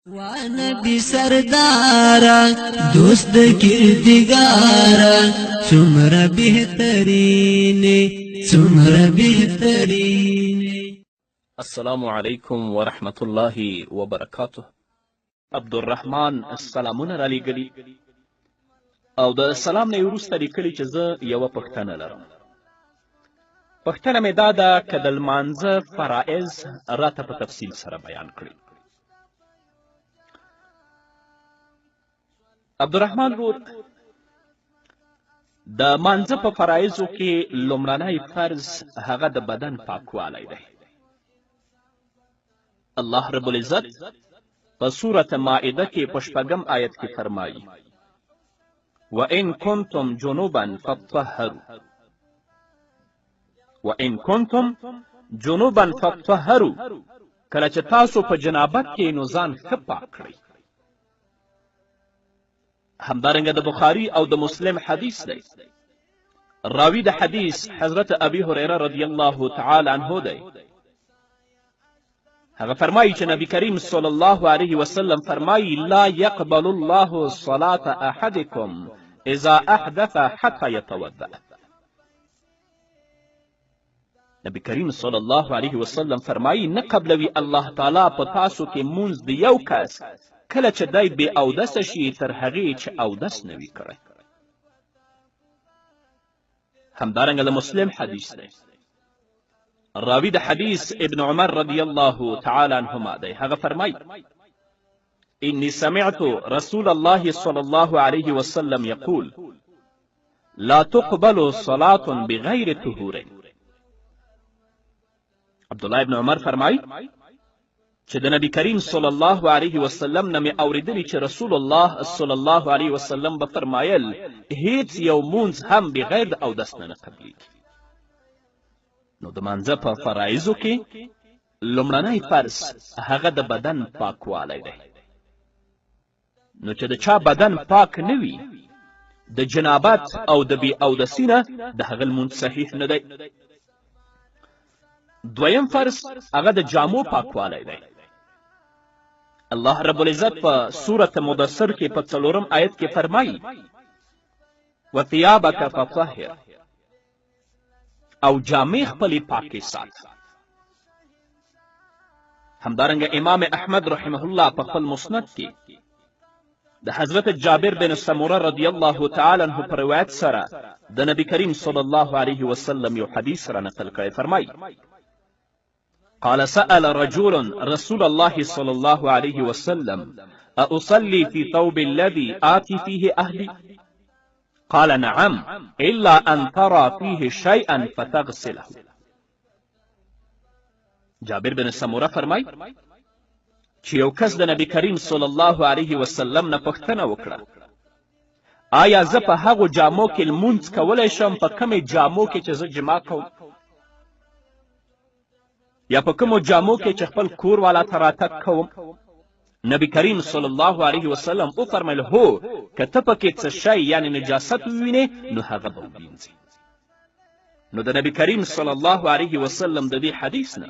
نبی سردارا دوست کردگارا څومره بهترین السلام علیکم ورحمت الله وبرکاته. عبدالرحمن سلامونه را لیږلي او د سلام نه وروسته لیکلي چې زه یوه پوښتنه لرم. پوښتنه مې دا ده که د لمانځه فرایض راته په تفصیل سره بیان کړي. عبدالرحمن رور، د مانځه په فرایضو کې لومړنی فرض هغه د بدن پاکوالی دی. الله رب العزت په سورة مائده کې په 6 آیت کې فرمایي وَإِن كُنتُمْ جُنُوبًا فَاطَّهَّرُوا وَإِن كُنتُمْ جُنُوبًا فَاطَّهَّرُوا کله چې تاسو په جنابت کې نو ځان ښه پاک کړئ. همدارنګه د بخاري او د مسلم حدیث دی. راوی د حدیث حضرت ابي هريره رضی الله تعالی عنه دی. هغه فرمایي چې نبی کریم صلی الله علیه وسلم فرمایي لا يقبل الله صلاة احدكم اذا احدث حتى يتوضأ. نبی کریم صلی الله علیه وسلم فرمایي نه قبلوي الله تعالی په تاسو کې مونځ د یو کس کله چې دی بې اودسه شي تر هغې چې اودس نه وي کړی. همدارنګه د مسلم حدیث دی. راوی د حدیث ابن عمر رضی الله تعالی عنهما دی. هغه فرمایي إني سمعت رسول الله صلى الله عليه وسلم يقول لا تقبل صلاة بغير طهور. عبدالله ابن عمر فرمایي چې د نبی کریم صلی الله علیه وسلم نه مې اورېدلي چې رسول الله صلی الله علیه وسلم به فرمایل هیڅ یو مونځ هم بغیر د اودس نه قبلیږي. نو د مانځه په فرایضو کې لومړنی فرض هغه د بدن پاکوالی دی. نو چې د چا بدن پاک نه وي د جنابت او د بې اودسي نه د هغه لمونځ صحیح نه دی. دویم فرض هغه د جامو پاکوالی دی. الله رب العزت په سورة مدثر کې په 4 آیت کې فرمایي وثيابک فطهر او جامې خپلې پاکې ساته. همدارنګه امام احمد رحمه الله په خپل مسند کې د حضرت جابر بن سموره رضی الله تعالی عنه په روایت سره د نبی کریم صلی الله علیه وسلم یو حدیث را نقل کړی. فرمایي قال سأل رجل رسول الله صلى الله عليه وسلم أصلي في ثوب الذي آتي فيه أهلي قال نعم إلا أن ترى فيه شيئا فتغسله. جابر بن سموره فرمای چې یو کس د نبی کریم صلی الله علیه وسلم نه پوښتنه وکړه آیا زه په هغو جامو کې لمونځ کولی شم په کومې جامو کې چې زه جما کوم یا په کومو جامو کې چې خپل کور والا ته راتګ کوم؟ نبی کریم صلی الله علیه وسلم وفرمیل هو که ته پکې څه شی یعنی نجاست ووینې نو هغه به ووینځې. نو د نبی کریم صلی الله علیه وسلم د دې حدیث نه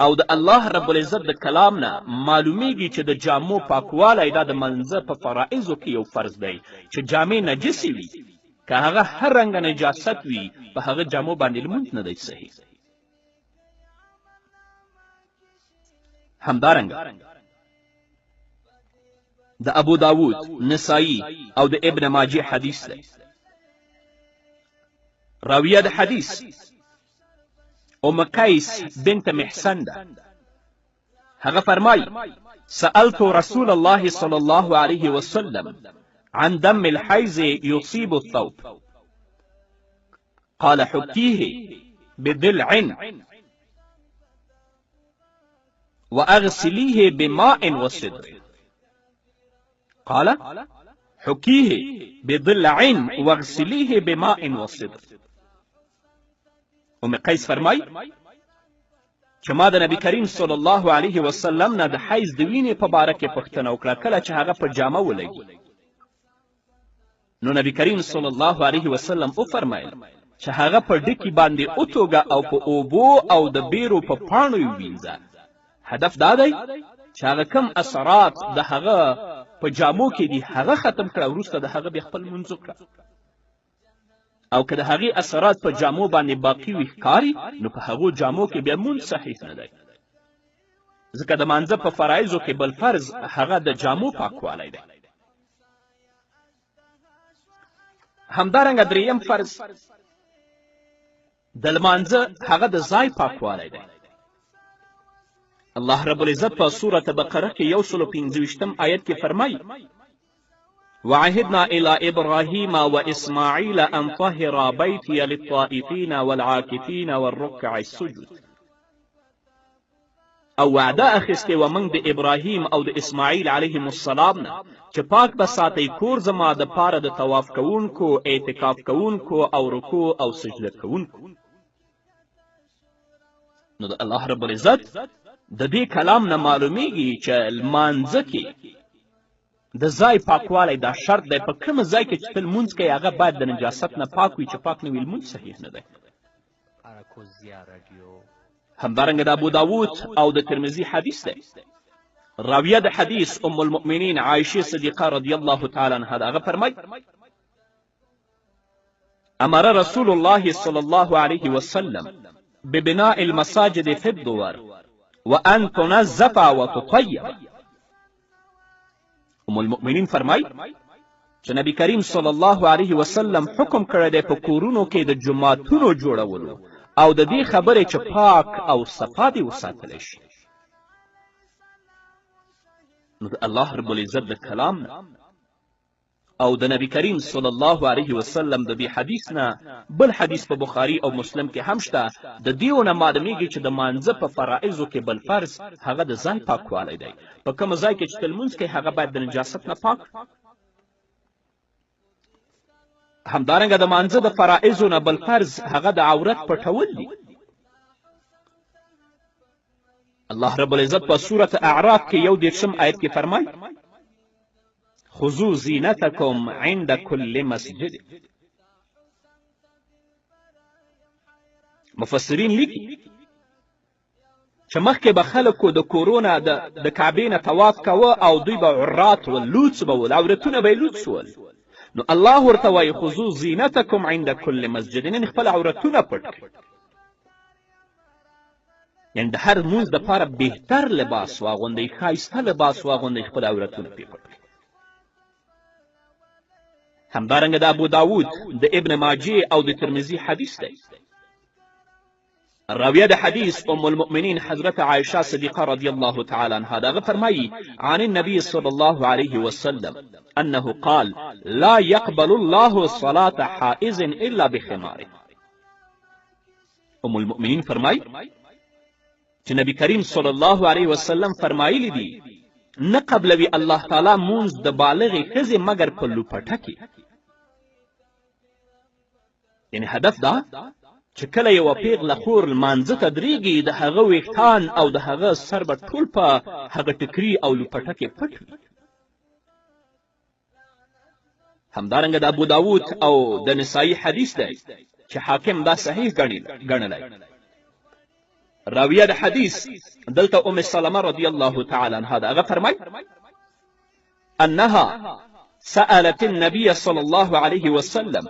او د الله رب العزت د کلام نه معلومیږي چې د جامو پاکوالی دا د منځه په فرایضو کې یو فرض دی چې جامې نجسې وي که هغه هر رنګه نجاست وي په هغه جامو باندې لمونځ نه دی صحیح. همدارنګه د ابو داود، نسائی او د ابن ماجه حدیث دی. راویه د حدیث ام قیس بنت محسن ده. هغه فرمایي سألت رسول الله صلی الله علیه وسلم عن دم الحیض یصیب الثوب قال حکیه بضلع وأغسليه بماء وصدر. قال حكيه بضلع واغسليه بماء وصدر. ام قیس فرمای چې ما د نبی کریم صلی الله علیه وسلم نه د حیض د وینې په باره کې پوښتنه وکړه کله چې هغه په جامه ولګي. نو نبی کریم صلی الله علیه وسلم وفرمایل چې هغه په ډکي باندې وتوږه او په اوبو او د بیرو په پاڼو یې ووینځه. هدف دا دی چې هغه کم اثرات د هغه په جامو کې دي هغه ختم کړه، وروسته د هغه بیا خپل لمونځ وکړه. او که د هغې اثرات په جامو باندې باقي وي ښکاري، نو په هغو جامو کې بیا لمونځ صحیح نه دی، ځکه د مانځه په فرایضو کې بل فرض هغه د جامو پاکوالی دی. همدارنګه دریم فرض د لمانځه هغه د ځای پاکوالی دی. الله رب العزت په سورة بقره کې 125 آیت کې فرمایي: وعهدنا إلى إبراهيم وإسماعيل أن طهرا بيتي للطائفين والعاكفين والركع السجود. او وعده اخیستې وه موږ د ابراهیم او د اسماعیل علیهم السلام نه چې پاک به ساتئ کور زما د پاره د طواف کوونکو، اعتکاف کوونکو او رکوع او سجده کوونکو. نو د الله رب العزت د دې کلام نه معلومیږي چې لمانځه کې د ځای پاکوالی دا شرط دی. په کوم ځای کې چې ته لمونځ کوې هغه باید د نجاست نه پاک وي، چې پاک نه وي لمونځ صحیح نه دی. همدارنګه د ابو داود او د ترمذي حدیث دی. راویه د حدیث ام المؤمنین عایشه صدیقه رضی الله تعالی عنها د هغه فرمایي: امر رسول الله صلی الله علیه وسلم ببناء المساجد في الدور وان تنظف وتطيب. ام المؤمنین فرمایي چې نبی کریم صلی الله علیه وسلم حکم کړی دی په کورونو کې د جوماتونو جوړولو او د دې خبرې چې پاک او صفا دې وساتلی شي. نو د الله رب العزت د کلام نه او د نبی کریم صلی الله علیه وسلم د دې حدیث نه بل حدیث په بخاري او مسلم کې هم شته. د دې نه معلومیږي چې د مانځه په فرایضو کې بل فرض هغه د ځای پاکوالی دی. په کوم ځای کې چې ته لمونځ کوې هغه باید د نجاست نه پاک. همدارنګه د مانځه د فرایضو نه بل فرض هغه د عورت پټول دي. الله رب العزت په سورة اعراف کې 1 آیت کې فرمایي: خذوا زینتکم عند کل مسجد. مفسرین لیکي چې مخکې به خلکو د کورونه د کعبې نه طواف کوه او دوی به عرات ول، لوڅ به ول، عورتونه به یې لوڅ ول. نو الله ورته وایي خذوا زینتکم عند کل مسجد، یعنې خپل عورتونه پټ کړئ. یعنې د هر لمونځ دپاره بهتر لباس واغوندئ، ښایسته لباس واغوندئ، خپل عورتونه پرې پټ کړئ. همدارنګه د ابو داود د ابن ماجه او د ترمذي حدیث دی. راویه د حدیث ام المؤمنین حضرت عائشه صدیقه رضی الله تعالی عنها دغه فرمایي: عن النبي صلی الله علیه وسلم انه قال: لا يقبل الله صلاة حائز الا بخماره. ام المؤمنین فرمایي چې نبی کریم صلی الله علیه وسلم فرمایلی دي نه قبلوي الله تعالی مونځ د بالغې ښځې مګر په لوپټه کې. یعنې هدف دا چې کله یوه پیغله خور لمانځه ته درېږي د هغه ویښتان او د هغه سر به ټول په هغه ټکري او لوپټه کې پټ وي. همدارنګه د ابو داود او د نسائی حدیث دی چې حاکم دا صحیح ګڼلی. راویه د حدیث دلته ام سلمه رضی الله تعالی عنها د هغه فرمایي: انها سألت النبي صلى الله عليه وسلم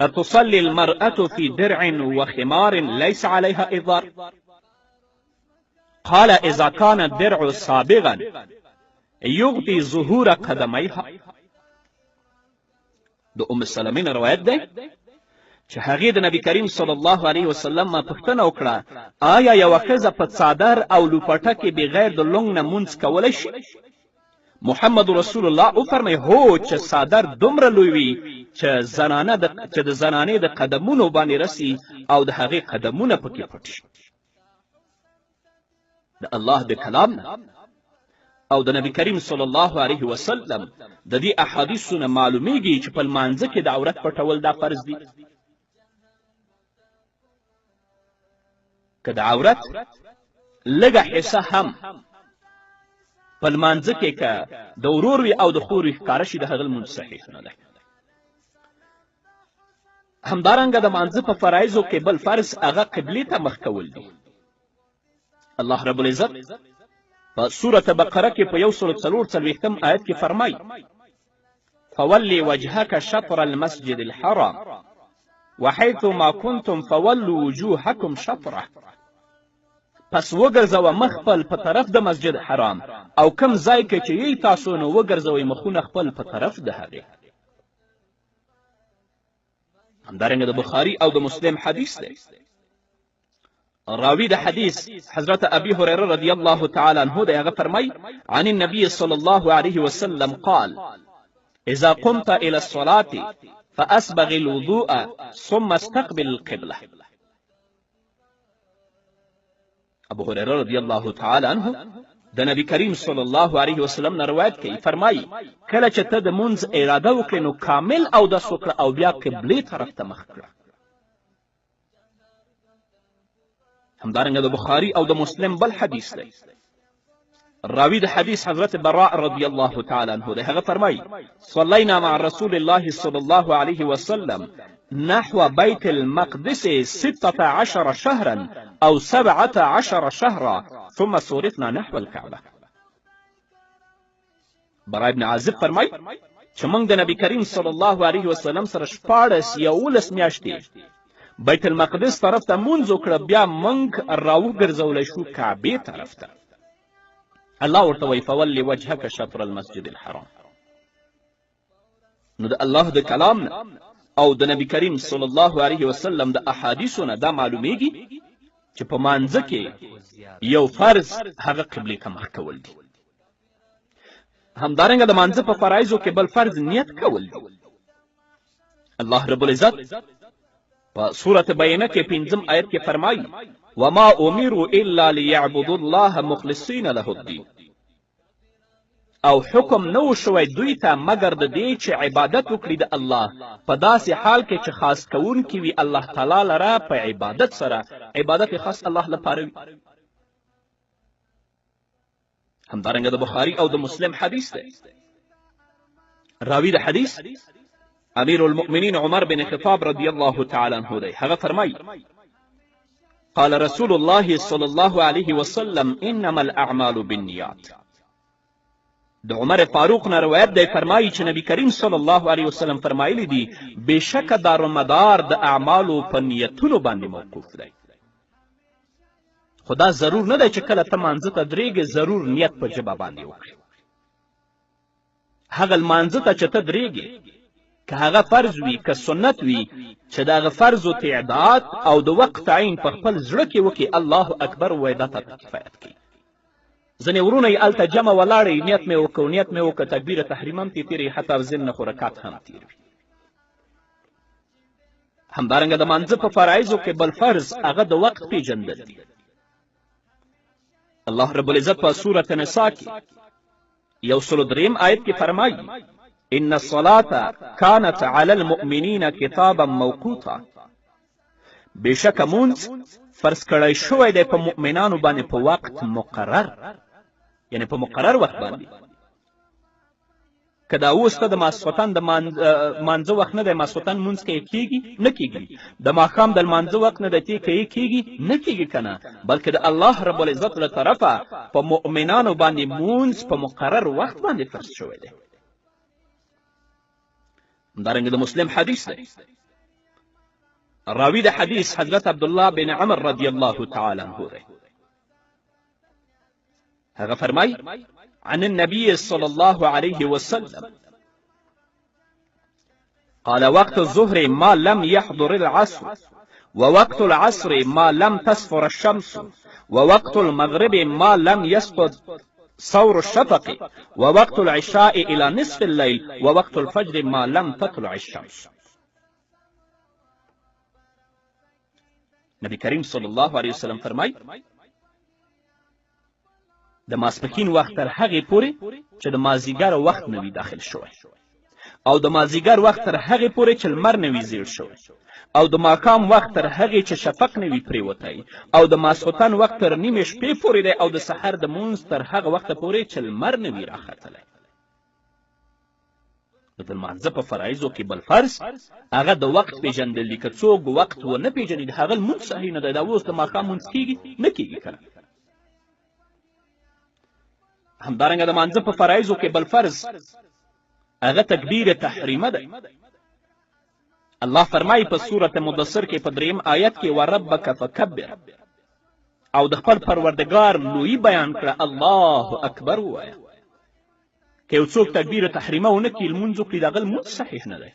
أتصلي المرأة في درع وخمار ليس عليها إزار؟ قال: إذا كان الدرع سابغا يغطي ظهور قدميها. د ام سلمین روایت دی چې هغې د نبی کریم صلی الله علیه وسلم پوښتنه وکړه: آیا یوه ښځه په څادر او لوپټه کې بغیر د لونګ نه مونځ کولی شي؟ محمد رسول الله وفرمایي: هو، چې څادر دومره لوی وي چې د زنانې د قدمونو باندې رسي او د هغې قدمونه پکې پټ شي. د الله د کلام نه او د نبی کریم صلی الله علیه وسلم د دې احادیثو نه معلومیږي چې په لمانځه کې د عورت پټول دا فرض دي. که د عورت لږه حصه هم په لمانځه کې که د ورور وي او د خور وي ښکاره شي د هغه لمونځ صحیح نه دی. همدارنګه د مانځه په فرایضو کې بل فرض هغه قبلې ته مخ کول دي. الله رب العزت په سورة بقره کې په 144 آیت کې فرمایي فولي وجهك شطر المسجد الحرام وحيث ما كنتم فولوا وجوهكم شطره پس وګرځوه مخ خپل په طرف د مسجد حرام او کم ځای کې چې یی تاسو نو وګرځوئ مخونه خپل په طرف د هغې. همدارنګه د بخاري او د مسلم حدیث دی. راوی د حدیث حضرت ابي هريره رضی الله تعالی عنه دی. هغه فرمای عن النبي صلى الله عليه وسلم قال اذا قمت الى الصلاه فاسبغ الوضوء ثم استقبل القبله. ابو هريره رضی الله تعالی عنه د نبی کریم صلی الله علیه وسلم نه روایت کوي. فرمایي کله چې ته د مونځ اراده وکړې نو کامل اودس وکړه او بیا قبلې طرف ته مخ کړه. همدارنګه د بخاري او د مسلم بل حدیث دی. راوی د حدیث حضرت براء رضی الله تعالی عنه دی. هغه فرمایي صلینا مع رسول الله صلی الله علیه وسلم نحو بيت المقدس 16 شهرا أو 17 شهرا ثم صرفنا نحو الكعبة. براء ابن عازب فرمای چې موږ د نبی کریم صلی الله علیه وسلم سره 11 میاشتې بیت المقدس طرف ته مونځ وکړه بیا موږ راوګرځولی شو کعبې طرف ته. الله ورته وایي فولي وجهك شطر المسجد الحرام. نو د الله د کلام نه او د نبی کریم صلی الله علیه وسلم د احادیثو نه دا معلومیږي چې په مانځه کې یو فرض هغه قبلې ته مخ کول دي. همدارنګه د مانځه په فرایضو کې بل فرض نیت کول دي. الله رب العزت په سورة بینه کې 5 آیت کې فرمایي وما امروا الا ليعبدوا الله مخلصین له الدین. او حکم نو شوی دوی ته مگر د دې چې عبادت وکړي د الله په داسې حال کې چې خاص کوونکي وي الله تعالی لره په عبادت سره. عبادت خاص الله لپاره وي. همدارنګه د بخاري او د مسلم حدیث دی. راوی د حدیث امیر المؤمنین عمر بن خطاب رضی الله تعالی عنه دی. هغه فرمایي قال رسول الله صلی الله علیه وسلم انما الاعمال بالنیات. د عمر فاروق نه روایت دی. فرمایي چې نبی کریم صلی الله علیه وسلم فرمایلی دي بېشکه دارومدار د اعمالو په نیتونو باندې موقوف دی. خو دا ضرور نه دی چې کله ته مانځه ته درېږې ضرور نیت په ژبه باندې وکړې. هغه لمانځه ته چې ته درېږې که هغه فرض وي که سنت وي چې د هغه فرضو تعداد او د وقت تعین په خپل زړه کې وکړي الله اکبر ووایې دا ته کفایت کوي. ځینې ورونه یې هلته جمع ولاړئ نیت مې وکړ نیت مې وکړ تکبیر تحریم هم ترې تېروي حتی ځینې نه خو رکعت هم تېر وي. همدارنګه د مانځه په فرایضو کې بل فرض هغه د وقت پیژندل دي. الله رب العزت په سورة نساء کې 103 آیت کې فرمایي ان الصلاة كانت على المؤمنین کتابا موقوتا. بېشکه مونځ فرض کړی شوی دی په مؤمنانو باندې په وقت مقرر، یعنی په مقرر وخت باندې. که دا اوس ته د ماسخوتن د مانځه وخت نه دی ماسخوتن مونځ که یې کېږي نه کېږي، د ماښام د لمانځه وخت نه دی تی که یې کېږي نه کېږي که نه، بلکې د الله رب العزت له طرفه په مؤمنانو باندې مونځ په مقرر وخت باندې فرض شوی دی. همدارنګه د مسلم حدیث دی. راوی د حدیث حضرت عبدالله بن عمر رضی الله تعالی عنه دی. هغه فرمای عن النبي صلى الله عليه وسلم قال وقت الظهر ما لم يحضر العصر ووقت العصر ما لم تصفر الشمس ووقت المغرب ما لم يسقط ثور الشفق ووقت العشاء إلى نصف الليل ووقت الفجر ما لم تطلع الشمس. نبی کریم صلی الله علیه وسلم فرمای د ماسپښین وخت تر هغې پورې چې د مازدیګر وخت نه وي داخل شوی، او د مازدیګر وخت تر هغې پورې چې لمر نه وي زیړ شوی، او د ماښام وخت تر هغې چې شفق نه وي پرېوتی، او د ماسخوتن وخت تر نیمې شپې پورې دی، او د سحر د مونځ تر هغه وخته پورې چې لمر نه وي راختلی. د لمانځه په فرایضو کې بل فرض هغه د وخت پیژندل دي. که څوک وخت ونه پیژني د هغه لمونځ صحیح نه دی. دا اوس د ماښام مونځ کېږي نه کېږي که نه. همدارنګه د مانځه په فرایضو کې بل فرض هغه تکبیر تحریمه ده. الله فرمایي په سورة مدثر کې په 3 آیت کې وربک فکبر، او د خپل پروردګار لویي بیان کړه الله اکبر ووایه. که یو څوک تکبیر تحریمه ونه کړي لمونځ وکړي د هغه لمونځ صحیح نه دی.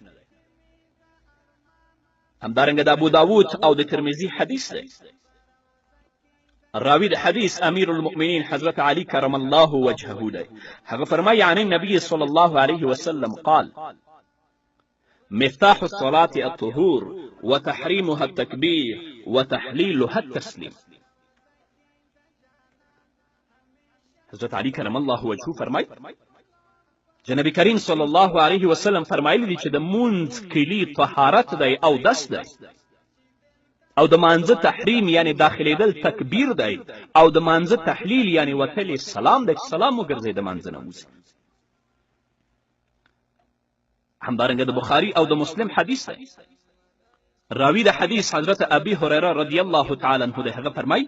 همدارنګه د ابو داود او د ترمذي حدیث دی. راوی د حدیث امیر المؤمنین حضرت علی کرم الله وجهه دی. هغه فرمایي عن النبي صلی الله علیه وسلم قال مفتاح الصلاة الطهور وتحريمها التكبير وتحليلها التسليم. حضرت علی کرم الله وجهه فرمایي چې نبی کریم صلی الله علیه وسلم فرمایلی دي چې د مونځ کلي طهارت دی او دس دی، او د مانځه تحریم یعنی داخلېدل تکبیر دی، او د مانځه تحلیل یعنی وتل سلام دی چې سلام وګرځئ د مانځه نه وځي. همدارنګه د بخاري او د مسلم حدیث دی. راوی د حدیث حضرت ابي هريره رضی الله تعالی عنه دی. هغه فرمایي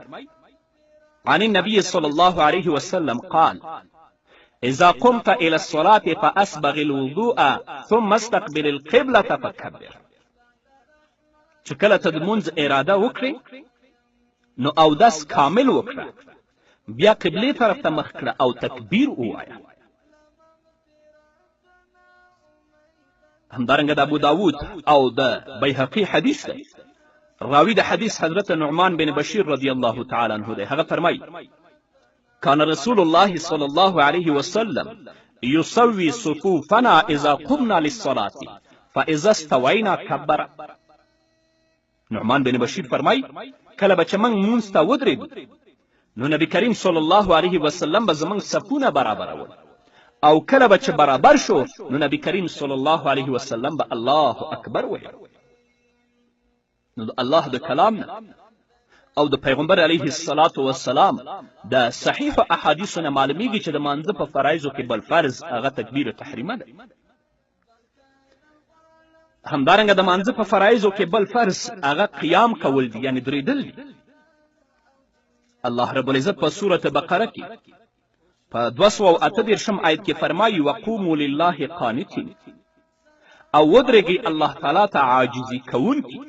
عن النبي صلى الله عليه وسلم قال إذا قمت إلى الصلاة فأسبغ الوضوء ثم استقبل القبلة فكبر. چې کله ته د مونځ اراده وکړې نو اودس کامل وکړه، بیا قبلې طرف ته مخ کړه او تکبیر ووایه. همدارنګه د ابو داود او د بیهقي حدیث دی. راوی د حدیث حضرت نعمان بن بشیر رضی الله تعالی عنه دی. هغه فرمایي كان رسول الله صلى الله عليه وسلم يسوي صفوفنا إذا قمنا للصلاة فإذا استوينا كبر. نعمان بن بشیر فرمایي کله به چې موږ مونځ ته ودرېدو نو نبی کریم صلی الله علیه وسلم به زموږ صفونه برابرول، او کله به چې برابر شو نو نبی کریم صلی الله علیه وسلم به الله اکبر ویل. نو د الله د کلام نه او د پیغمبر علیه الصلاة والسلام د صحیحو احادیثو نه معلومیږي چې د مانځه په فرایضو کې بل فرض هغه تکبیر تحریمه ده. همدارنګه د مانځه په فرایضو کې بل فرض هغه قیام کول دي یعنی درېدل دي. الله رب العزت په سورة بقره کې په 238 آیت کې فرمایي وقوموا لله قانتین، او ودرېږئ الله تعالی ته عاجزي کوونکي.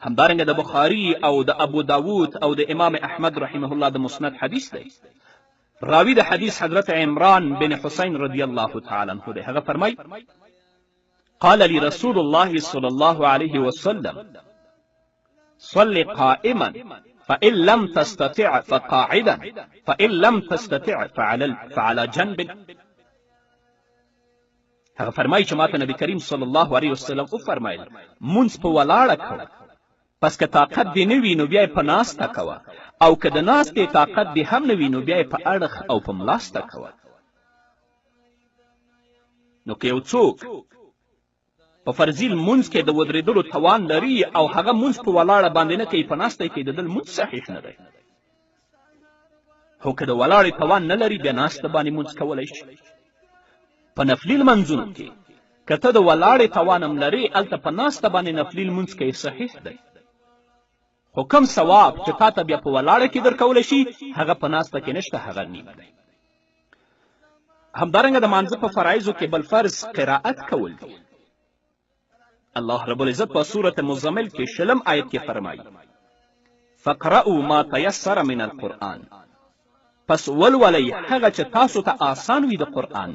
همدارنګه د بخاري او د ابو داود او د امام احمد رحمه الله د مسند حدیث دی. راوی د حدیث حضرت عمران بن حسین رضی الله تعالی عنه دی. هغه فرمایي قال لي رسول الله صلى الله عليه وسلم صل قائما فإن لم تستطع فقاعدا فإن لم تستطع فعلى جنب. هغه فرمایي چې ماته نبی کریم صلی الله علیه وسلم وفرمایل مونځ په ولاړه کوه، پس که طاقت دې نه وي نو بیا یې په ناسته کوه، او که د ناستې طاقت دې هم نه وي نو بیا یې په اړخ او په ملاسته کوه. نو که یو څوک په فرضي لمونځ کې د ودرېدلو توان لري او هغه مونځ په ولاړه باندې نه کوي، په ناسته کې د ده لمونځ صحیح نه دی. خو که د ولاړې توان نه لري بیا ناسته باندې مونځ کولی شي. په نفلي لمنځونو کې که ته د ولاړې توان هم لرې هلته په ناسته باندې نفلي لمونځ کوي صحیح دی. خو کوم ثواب چې تا ته بیا په ولاړه کې درکولی شي هغه په ناسته کې نشته، هغه نیم دی. همدارنګه د مانځه په فرایضو کې بل فرض قرائت کول دی. الله رب العزت په سورة مزمل کې 20 آیت کې فرمایي فقرأوا ما تيسر من القرآن، پس ولولئ هغه چې تاسو ته آسان وي د قرآن.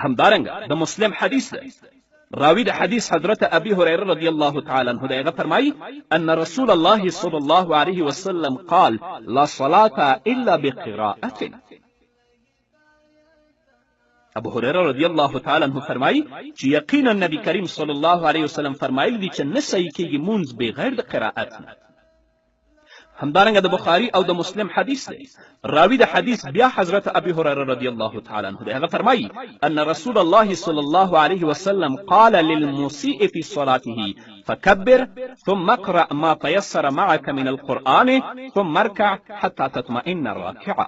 همدارنګه د مسلم حدیث دی. راوی د حدیث حضرت ابي هريره رضی الله تعالی عنه دی. هغه فرمایي ان رسول الله صلی الله علیه وسلم قال لا صلاة الا بقراءة. ابو هريره رضی الله تعالی عنه فرمایي چې یقینا نبی کریم صلی الله علیه وسلم فرمایلی دي چې نه صحیح کېږي مونځ بغیر د قرائت نه. همدارنګه د بخاري او د مسلم حدیث دی. راوی د حدیث بیا حضرت ابي هريره رضی الله تعالی عنه دی. هغه فرمایي ان رسول الله صلی الله علیه وسلم قال للمسيء في صلاته فكبر ثم اقرأ ما تيسر معك من القرآن ثم اركع حتى تطمئن راكعا.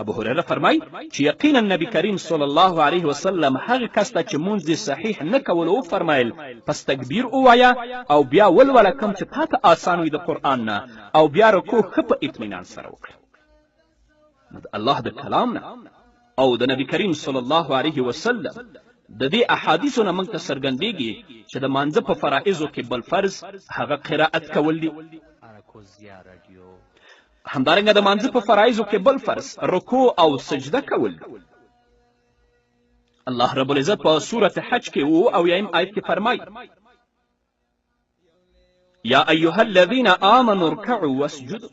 ابو هريره فرمای چې یقینا نبی کریم صلی الله علیه وسلم هغه کس ته چې مونځ یې صحیح نه کول وفرمایل پس تکبیر ووایه او بیا ولوله کوم چې تا ته آسان وي د قرآن نه او بیا رکوع ښه په اطمینان سره وکړه. نو د الله د کلام نه او د نبی کریم صلی الله علیه وسلم د دې احادیثو نه موږ ته څرګندېږي چې د مانځه په فرایضو کې بل فرض هغه قرائت کول دي. همدارنګه د مانځه په فرایضو کې بل فرض رکوع او سجده کول دي. الله رب العزت په سورة حج کې اویم آیت کې فرمایي یا ایها الذین آمنوا ارکعوا واسجدوا،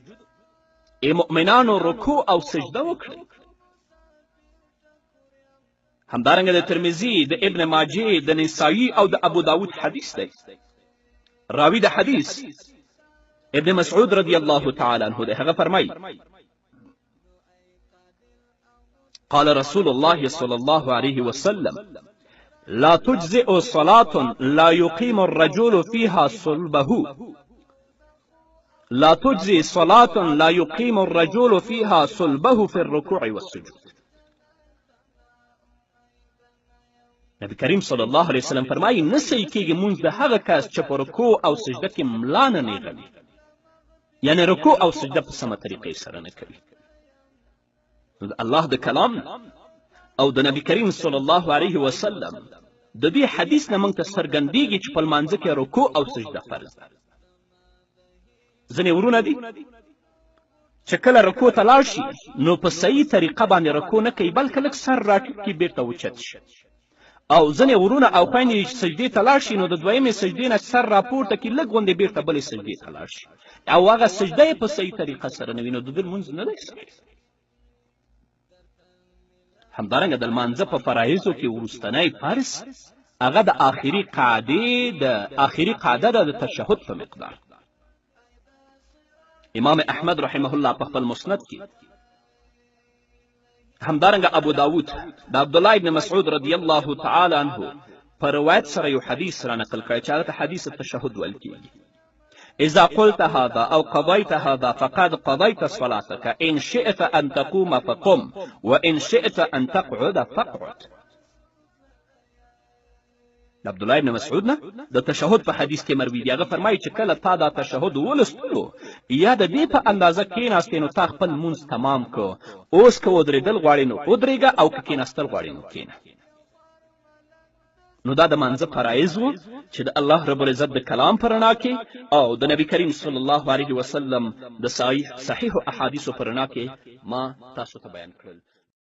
ای مؤمنانو رکوع او سجده وکړئ. همدارنګه د ترمذي، د ابن ماجه، د نسائی او د ابو داود حدیث دی. راوی د حدیث ابن مسعود رضی الله تعالی عنه دی. هغه فرمایي قال رسول الله صلى الله عليه وسلم لا تجزئ صلاة لا يقيم الرجل فيها صلبه، لا تجزئ صلاة لا يقيم الرجل فيها صلبه في الركوع والسجود. نبی کریم صلی الله علیه وسلم فرمایي نه صحیح کېږي مونځ د هغه کس چې په رکوع او سجده کې ملا نه نیغوي، یعنی رکوع او سجده په سمه طریقې سره نه کوي. د الله د کلام او د نبی کریم صلی الله علیه وسلم د دې حدیث نه موږ ته څرګندېږي چې په لمانځه کې رکوع او سجده فرض ده. ځینې ورونه دي چې کله رکوع ته لاړ شي نو په صحیح طریقه باندې رکوع نه کوي بلکې لږ سر راټیټ کړي بیرته اوچت شي، او ځینې ورونه او خویندې چې سجدې ته لاړ شي نو د دویمې سجدې نه سر راپورته کړي لږ غوندې بیرته بلې سجدې ته لاړ شي او هغه سجده یې په صحیح طریقه سره نه وي نو د ده لمونځ نه دی صحیح. همدارنګه د لمانځه په فرایضو کې وروستنی فرض هغه د آخري قاعده ده د تشهد په مقدار. امام احمد رحمه الله په خپل مسند کې، همدارنګه ابو داود د عبدالله ابن مسعود رضی الله تعالی عنه په روایت سره یو حدیث را نقل کړی چې هغه ته حدیث التشهد ویل کېږي. اذا قلت هذا او قضيت هذا فقد قضيت صلاتك ان شئت ان تقوم فقم وان شئت ان تقعد فاقعد. عبدالله ابن مسعود نه د تشهد په حدیث کې مروي دی. هغه فرمایي چې کله تا دا تشهد ولستلو یا د دې په اندازه کېناستې نو تا خپل لمونځ تمام کو. اوس که ودرېدل غواړې نو ودرېږه او که کېناستل غواړې نو کېنه. نو دا د مانځه فرایض وو چې د الله رب العزت د کلام په رڼا کې او د نبی کریم صلی الله علیه وسلم د صحیحو احادیثو په رڼا کې ما تاسو ته بیان کړل.